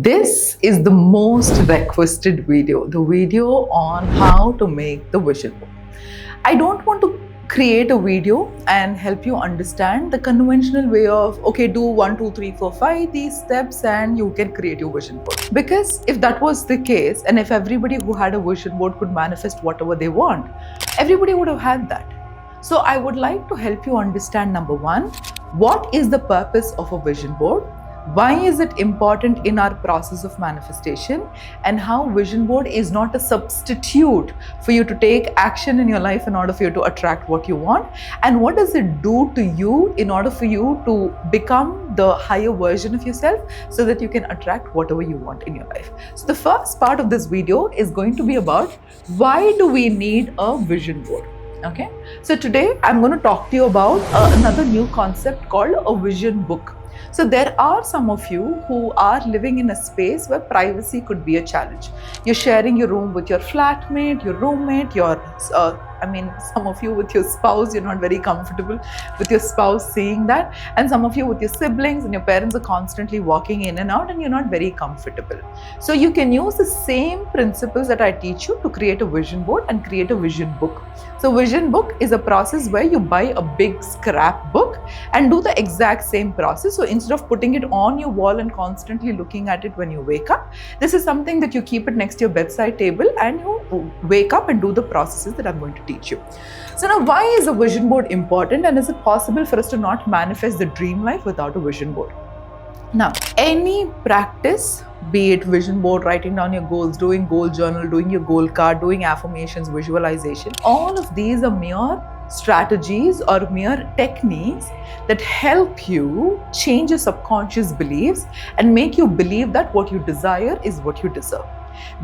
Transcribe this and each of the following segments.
This is the most requested video, the video on how to make the vision board. I don't want to create a video and help you understand the conventional way of, okay, do 1, 2, 3, 4, 5, these steps and you can create your vision board. Because if that was the case, and if everybody who had a vision board could manifest whatever they want, everybody would have had that. So I would like to help you understand, number one, what is the purpose of a vision board? Why is it important in our process of manifestation, and how vision board is not a substitute for you to take action in your life in order for you to attract what you want, and what does it do to you in order for you to become the higher version of yourself so that you can attract whatever you want in your life. So the first part of this video is going to be about why do we need a vision board. Okay, so today I'm going to talk to you about another new concept called a vision book. So there are some of you who are living in a space where privacy could be a challenge. You're sharing your room with your flatmate, your roommate, some of you with your spouse. You're not very comfortable with your spouse seeing that, and some of you with your siblings, and your parents are constantly walking in and out and you're not very comfortable. So you can use the same principles that I teach you to create a vision board and create a vision book. So vision book is a process where you buy a big scrap book and do the exact same process. So instead of putting it on your wall and constantly looking at it when you wake up, this is something that you keep it next to your bedside table and you wake up and do the processes that I'm going to teach you. So now, why is a vision board important, and is it possible for us to not manifest the dream life without a vision board? Now, any practice, be it vision board, writing down your goals, doing goal journal, doing your goal card, doing affirmations, visualization, all of these are mere strategies or mere techniques that help you change your subconscious beliefs and make you believe that what you desire is what you deserve.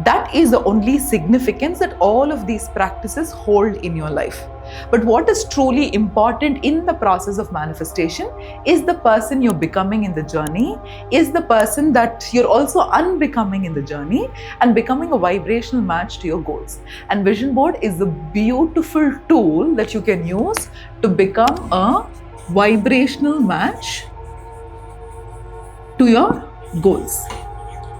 That is the only significance that all of these practices hold in your life. But what is truly important in the process of manifestation is the person you're becoming in the journey, is the person that you're also unbecoming in the journey, and becoming a vibrational match to your goals. And vision board is a beautiful tool that you can use to become a vibrational match to your goals,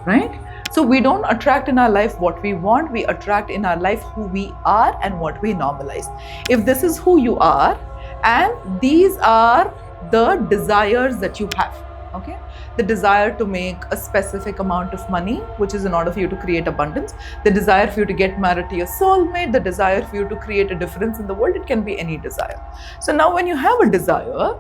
right? So we don't attract in our life what we want, we attract in our life who we are and what we normalize. If this is who you are and these are the desires that you have, okay? The desire to make a specific amount of money, which is in order for you to create abundance, the desire for you to get married to your soulmate, the desire for you to create a difference in the world, it can be any desire. So now when you have a desire,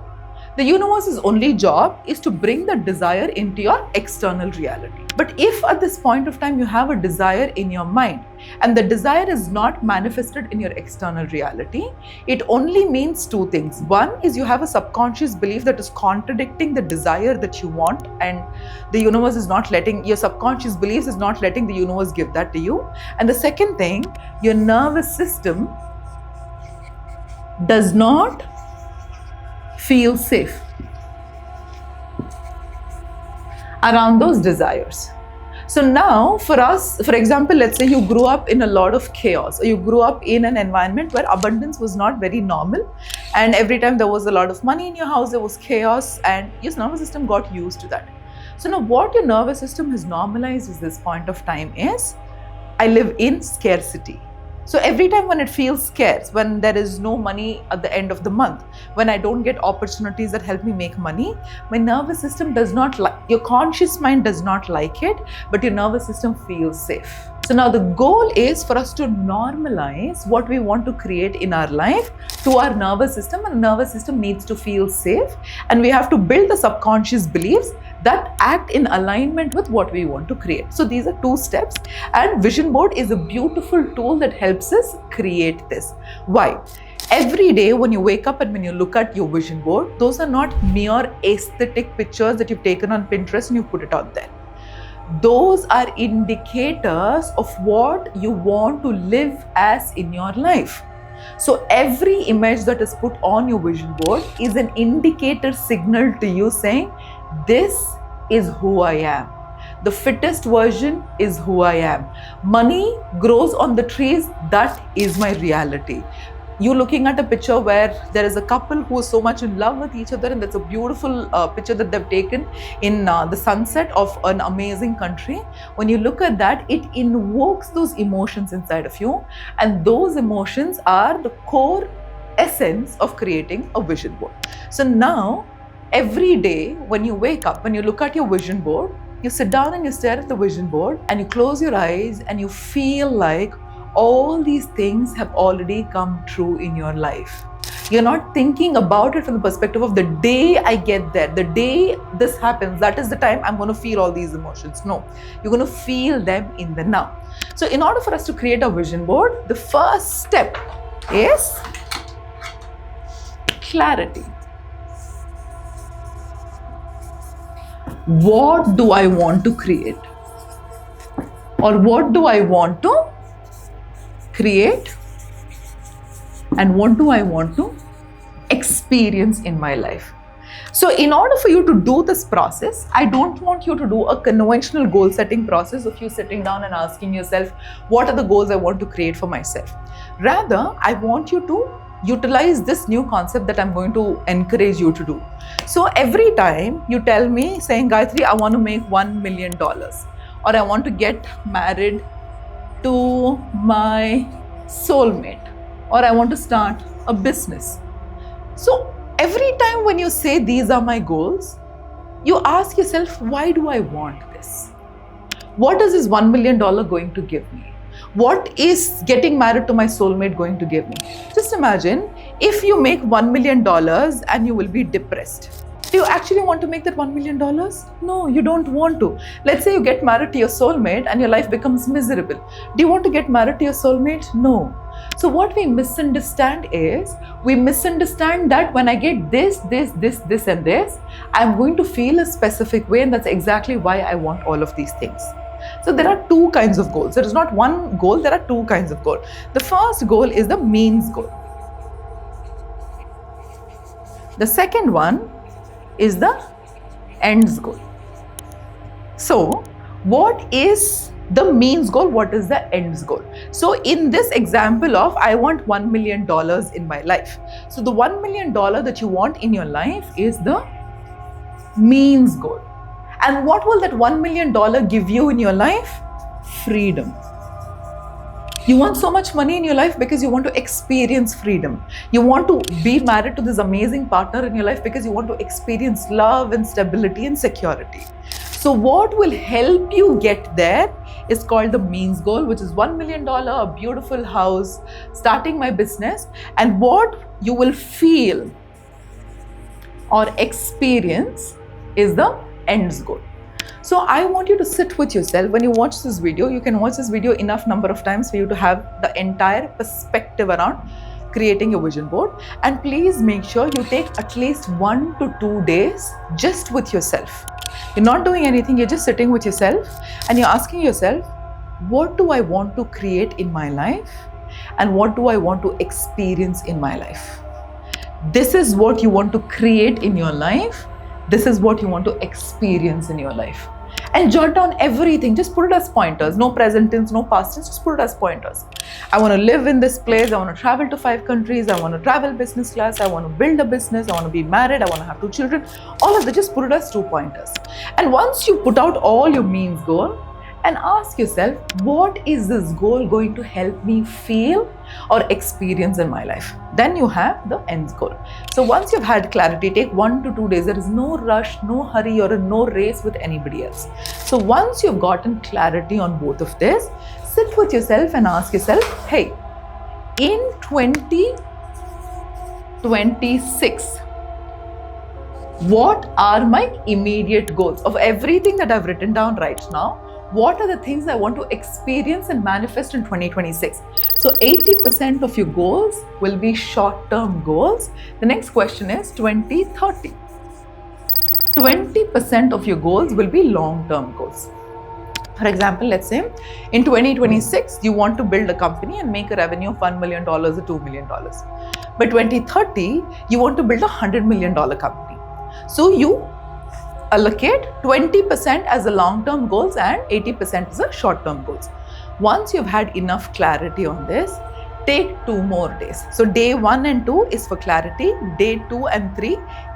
the universe's only job is to bring the desire into your external reality. But if at this point of time you have a desire in your mind and the desire is not manifested in your external reality, it only means two things. One is you have a subconscious belief that is contradicting the desire that you want, and the universe is not letting, your subconscious beliefs is not letting the universe give that to you. And the second thing, your nervous system does not feel safe around those desires. So now for us, for example, let's say you grew up in a lot of chaos, or you grew up in an environment where abundance was not very normal, and every time there was a lot of money in your house, there was chaos, and your nervous system got used to that. So now what your nervous system has normalized at this point of time is, I live in scarcity. So every time when it feels scarce, when there is no money at the end of the month, when I don't get opportunities that help me make money, my nervous system does not like, your conscious mind does not like it, but your nervous system feels safe. So now the goal is for us to normalize what we want to create in our life to our nervous system, and the nervous system needs to feel safe, and we have to build the subconscious beliefs that act in alignment with what we want to create. So these are two steps, and vision board is a beautiful tool that helps us create this. Why? Every day when you wake up and when you look at your vision board, those are not mere aesthetic pictures that you've taken on Pinterest and you put it out there. Those are indicators of what you want to live as in your life. So every image that is put on your vision board is an indicator signal to you saying, this is who I am. The fittest version is who I am. Money grows on the trees, that is my reality. you looking at a picture where there is a couple who is so much in love with each other, and that's a beautiful picture that they've taken in the sunset of an amazing country. When you look at that, it invokes those emotions inside of you, and those emotions are the core essence of creating a vision board. So now, every day when you wake up, when you look at your vision board, you sit down and you stare at the vision board and you close your eyes and you feel like all these things have already come true in your life. You're not thinking about it from the perspective of the day I get there, the day this happens, that is the time I'm going to feel all these emotions. No, you're going to feel them in the now. So in order for us to create a vision board, the first step is clarity. What do I want to create? Or what do I want to create? And what do I want to experience in my life? So in order for you to do this process, I don't want you to do a conventional goal setting process of you sitting down and asking yourself, what are the goals I want to create for myself? Rather, I want you to utilize this new concept that I'm going to encourage you to do. So every time you tell me saying, Gayathri, I want to make $1 million, or I want to get married to my soulmate, or I want to start a business. So every time when you say these are my goals, you ask yourself, why do I want this? What is this $1 million going to give me? What is getting married to my soulmate going to give me? Just imagine if you make $1 million and you will be depressed. Do you actually want to make that $1 million? No, you don't want to. Let's say you get married to your soulmate and your life becomes miserable. Do you want to get married to your soulmate? No. So what we misunderstand is, we misunderstand that when I get this and this, I'm going to feel a specific way, and that's exactly why I want all of these things. So there are two kinds of goals. There is not one goal, there are two kinds of goals. The first goal is the means goal. The second one is the ends goal. So what is the means goal? What is the ends goal? So in this example of I want $1 million in my life. So the $1 million that you want in your life is the means goal. And what will that $1 million give you in your life? Freedom. You want so much money in your life because you want to experience freedom. You want to be married to this amazing partner in your life because you want to experience love and stability and security. So what will help you get there is called the means goal, which is $1 million, a beautiful house, starting my business. And what you will feel or experience is the ends goal. So I want you to sit with yourself. When you watch this video, you can watch this video enough number of times for you to have the entire perspective around creating your vision board. And please make sure you take at least 1 to 2 days just with yourself. You're not doing anything, you're just sitting with yourself and you're asking yourself, what do I want to create in my life? And what do I want to experience in my life? This is what you want to create in your life. This is what you want to experience in your life. And jot down everything. Just put it as pointers. No present tense, no past tense. Just put it as pointers. I want to live in this place. I want to travel to 5 countries. I want to travel business class. I want to build a business. I want to be married. I want to have 2 children. All of that, just put it as 2 pointers. And once you put out all your means goal, and ask yourself, what is this goal going to help me feel or experience in my life? Then you have the ends goal. So once you've had clarity, take 1 to 2 days. There is no rush, no hurry, or no race with anybody else. So once you've gotten clarity on both of this, sit with yourself and ask yourself, hey, in 2026, what are my immediate goals? Of everything that I've written down right now, what are the things I want to experience and manifest in 2026? So 80% of your goals will be short-term goals. The next question is 2030. 20% of your goals will be long-term goals. For example, let's say in 2026, you want to build a company and make a revenue of $1 million or $2 million. By 2030, you want to build a $100 million company. So you allocate 20% as the long-term goals and 80% as the short-term goals. Once you've had enough clarity on this, take 2 more days. So day 1 and 2 is for clarity. Day 3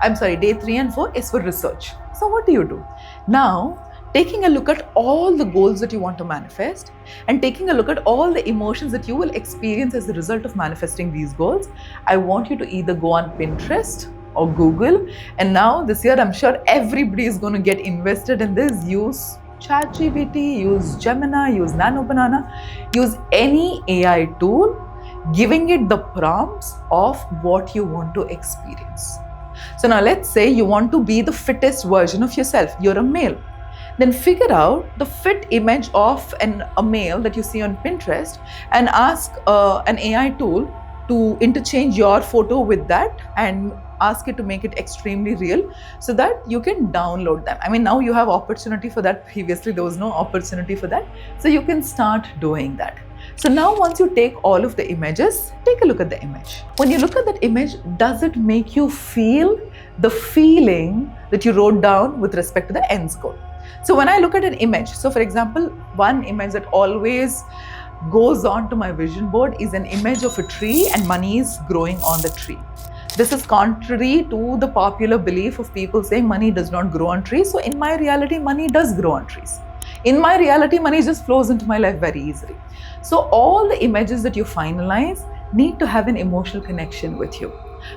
and 4 is for research. So what do? Now, taking a look at all the goals that you want to manifest and taking a look at all the emotions that you will experience as a result of manifesting these goals, I want you to either go on Pinterest or Google. And now this year, I'm sure everybody is going to get invested in this. Use ChatGPT, use Gemini, use Nano Banana, use any AI tool, giving it the prompts of what you want to experience. So now let's say you want to be the fittest version of yourself. You're a male. Then figure out the fit image of a male that you see on Pinterest and ask an AI tool to interchange your photo with that and ask it to make it extremely real so that you can download them. I mean, now you have opportunity for that. Previously, there was no opportunity for that. So you can start doing that. So now once you take all of the images, take a look at the image. When you look at that image, does it make you feel the feeling that you wrote down with respect to the ends goal? So when I look at an image, so for example, one image that always goes on to my vision board is an image of a tree and money is growing on the tree. This is contrary to the popular belief of people saying money does not grow on trees. So in my reality, money does grow on trees. In my reality, money just flows into my life very easily. So all the images that you finalize need to have an emotional connection with you.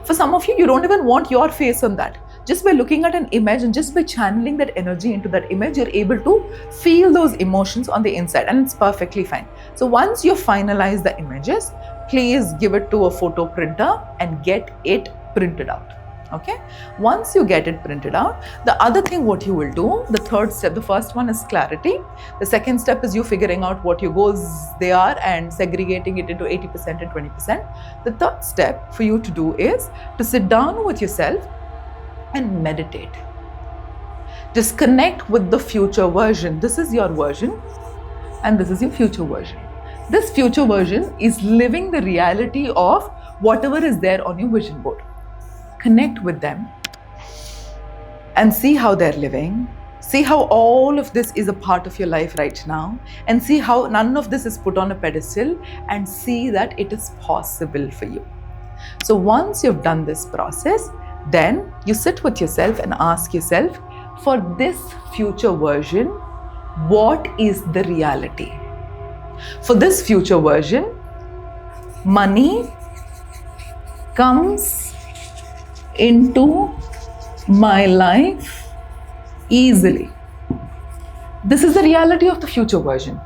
For some of you, you don't even want your face on that. Just by looking at an image and just by channeling that energy into that image, you're able to feel those emotions on the inside, and it's perfectly fine. So once you finalize the images, please give it to a photo printer and get it printed out. Okay, once you get it printed out, the other thing what you will do, the third step, the first one is clarity. The second step is you figuring out what your goals they are and segregating it into 80% and 20%. The third step for you to do is to sit down with yourself and meditate. Just connect with the future version. This is your version and this is your future version. This future version is living the reality of whatever is there on your vision board. Connect with them and see how they're living. See how all of this is a part of your life right now, and see how none of this is put on a pedestal, and see that it is possible for you. So once you've done this process, then you sit with yourself and ask yourself, for this future version, what is the reality? For this future version, money comes into my life easily. This is the reality of the future version.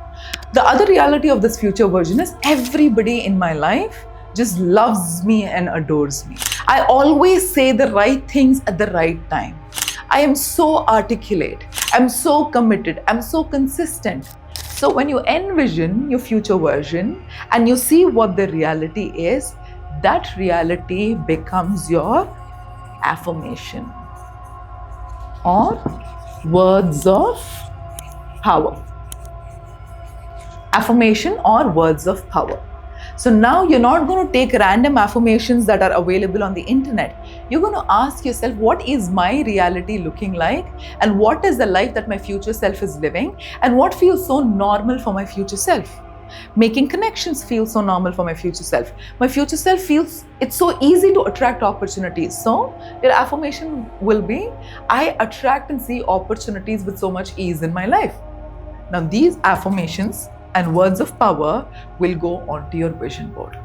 The other reality of this future version is everybody in my life just loves me and adores me. I always say the right things at the right time. I am so articulate. I'm so committed. I'm so consistent. So when you envision your future version and you see what the reality is, that reality becomes your affirmation or words of power. Affirmation or words of power. So now you're not going to take random affirmations that are available on the internet. You're going to ask yourself, what is my reality looking like? And what is the life that my future self is living? And what feels so normal for my future self? Making connections feels so normal for my future self. My future self feels it's so easy to attract opportunities. So your affirmation will be, I attract and see opportunities with so much ease in my life. Now these affirmations and words of power will go onto your vision board.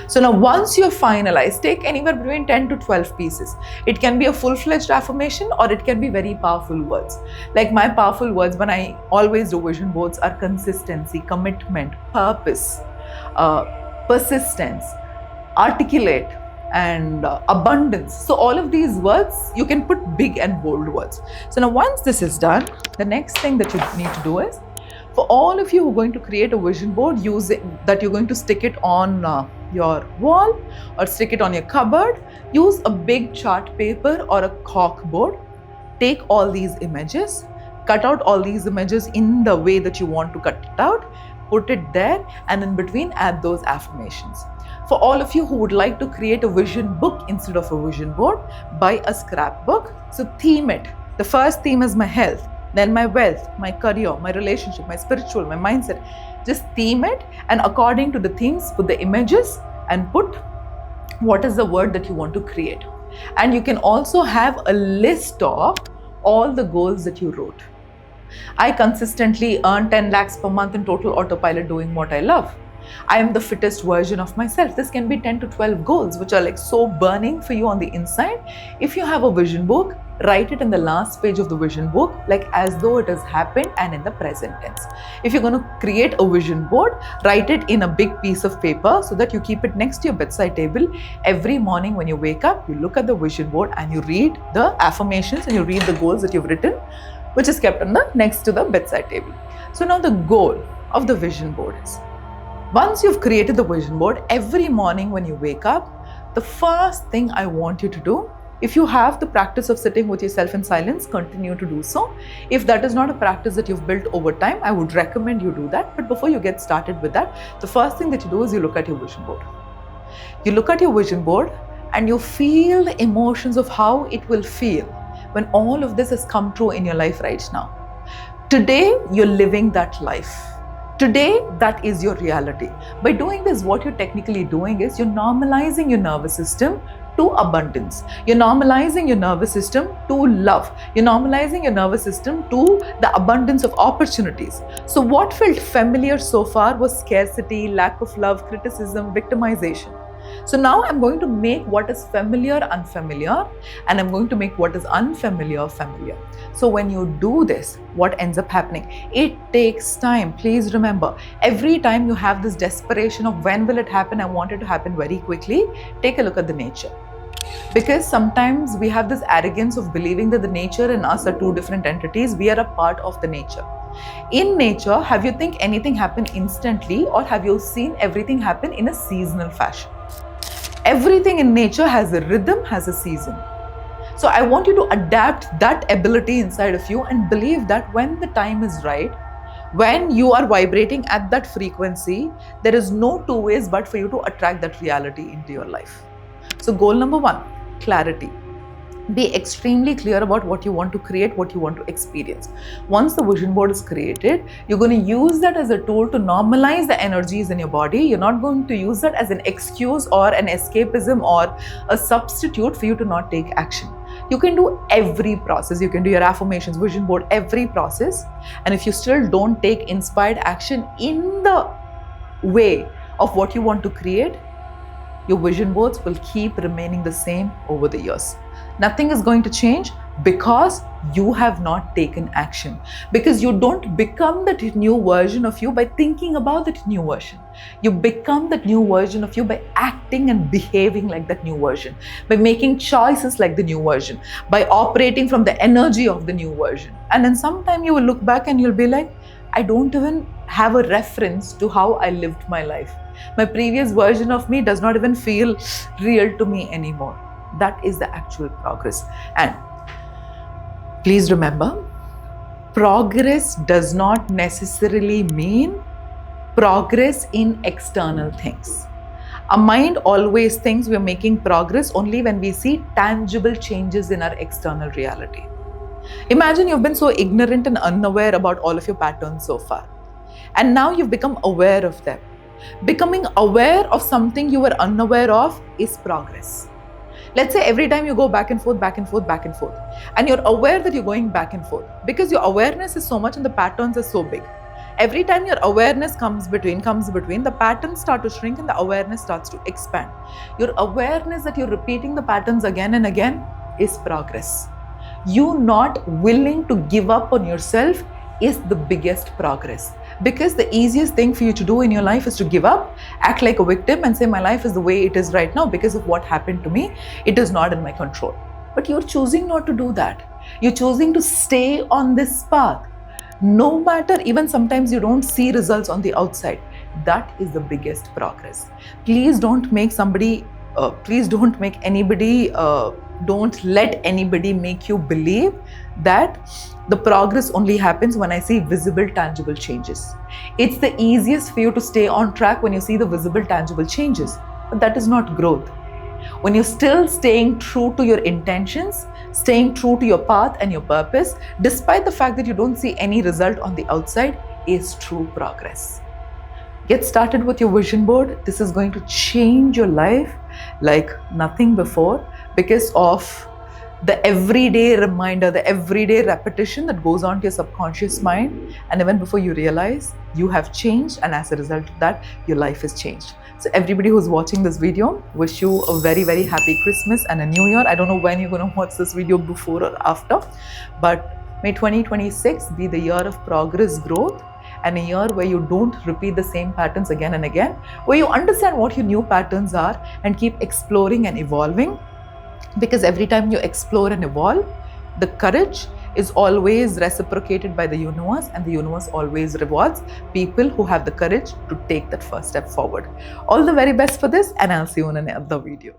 So now once you're finalized, take anywhere between 10 to 12 pieces. It can be a full-fledged affirmation or it can be very powerful words. Like my powerful words when I always do vision boards are consistency, commitment, purpose, persistence, articulate, and abundance. So all of these words, you can put big and bold words. So now once this is done, the next thing that you need to do is, for all of you who are going to create a vision board, use it, that you're going to stick it on your wall or stick it on your cupboard, use a big chart paper or a cork board. Take all these images, cut out all these images in the way that you want to cut it out, put it there, and in between add those affirmations. For all of you who would like to create a vision book instead of a vision board, buy a scrapbook. So theme it. The first theme is my health. then my wealth, my career, my relationship, my spiritual, my mindset. Just theme it, and according to the themes, put the images and put what is the word that you want to create. And you can also have a list of all the goals that you wrote. I consistently earn 10 lakhs per month in total autopilot doing what I love. I am the fittest version of myself. This can be 10 to 12 goals which are like so burning for you on the inside. If you have a vision book, write it in the last page of the vision book like as though it has happened and in the present tense. If you're going to create a vision board, write it in a big piece of paper so that you keep it next to your bedside table. Every morning when you wake up, you look at the vision board and you read the affirmations and you read the goals that you've written, which is kept on the next to the bedside table. So now the goal of the vision board is, once you've created the vision board, every morning when you wake up, the first thing I want you to do, if you have the practice of sitting with yourself in silence, continue to do so. If that is not a practice that you've built over time, I would recommend you do that. But before you get started with that, the first thing that you do is you look at your vision board. You look at your vision board and you feel the emotions of how it will feel when all of this has come true in your life right now. Today, you're living that life. Today, that is your reality. By doing this, what you're technically doing is you're normalizing your nervous system to abundance. You're normalizing your nervous system to love. You're normalizing your nervous system to the abundance of opportunities. So what felt familiar so far was scarcity, lack of love, criticism, victimization. So now I'm going to make what is familiar unfamiliar, and I'm going to make what is unfamiliar familiar. So when you do this, what ends up happening? It takes time. Please remember, every time you have this desperation of when will it happen, I want it to happen very quickly, take a look at the nature. Because sometimes we have this arrogance of believing that the nature and us are two different entities. We are a part of the nature. In nature, have you think anything happen instantly, or have you seen everything happen in a seasonal fashion? Everything in nature has a rhythm, has a season. So I want you to adapt that ability inside of you and believe that when the time is right, when you are vibrating at that frequency, there is no two ways but for you to attract that reality into your life. So goal number one, clarity. Be extremely clear about what you want to create, what you want to experience. Once the vision board is created, you're going to use that as a tool to normalize the energies in your body. You're not going to use that as an excuse or an escapism or a substitute for you to not take action. You can do every process. You can do your affirmations, vision board, every process. And if you still don't take inspired action in the way of what you want to create, your vision boards will keep remaining the same over the years. Nothing is going to change because you have not taken action. Because you don't become that new version of you by thinking about that new version. You become that new version of you by acting and behaving like that new version, by making choices like the new version, by operating from the energy of the new version. And then sometime you will look back and you'll be like, I don't even have a reference to how I lived my life. My previous version of me does not even feel real to me anymore. That is the actual progress. And please remember, progress does not necessarily mean progress in external things. Our mind always thinks we are making progress only when we see tangible changes in our external reality. Imagine you've been so ignorant and unaware about all of your patterns so far. And now you've become aware of them. Becoming aware of something you were unaware of is progress. Let's say every time you go back and forth, back and forth, back and forth, and you're aware that you're going back and forth because your awareness is so much and the patterns are so big. Every time your awareness comes between, the patterns start to shrink and the awareness starts to expand. Your awareness that you're repeating the patterns again and again is progress. You not willing to give up on yourself is the biggest progress. Because the easiest thing for you to do in your life is to give up, act like a victim and say my life is the way it is right now because of what happened to me. It is not in my control. But you're choosing not to do that. You're choosing to stay on this path. No matter, even sometimes you don't see results on the outside. That is the biggest progress. Please don't make don't let anybody make you believe that the progress only happens when I see visible, tangible changes. It's the easiest for you to stay on track when you see the visible, tangible changes. But that is not growth. when you're still staying true to your intentions, staying true to your path and your purpose, despite the fact that you don't see any result on the outside, is true progress. Get started with your vision board. This is going to change your life like nothing before because of the everyday reminder, the everyday repetition that goes on to your subconscious mind. And even before you realize, you have changed, and as a result of that, your life has changed. So everybody who's watching this video, wish you a very, very happy Christmas and a new year. I don't know when you're going to watch this video, before or after, but may 2026 be the year of progress, growth, and a year where you don't repeat the same patterns again and again, where you understand what your new patterns are and keep exploring and evolving. Because every time you explore and evolve, the courage is always reciprocated by the universe, and the universe always rewards people who have the courage to take that first step forward. All the very best for this, and I'll see you in another video.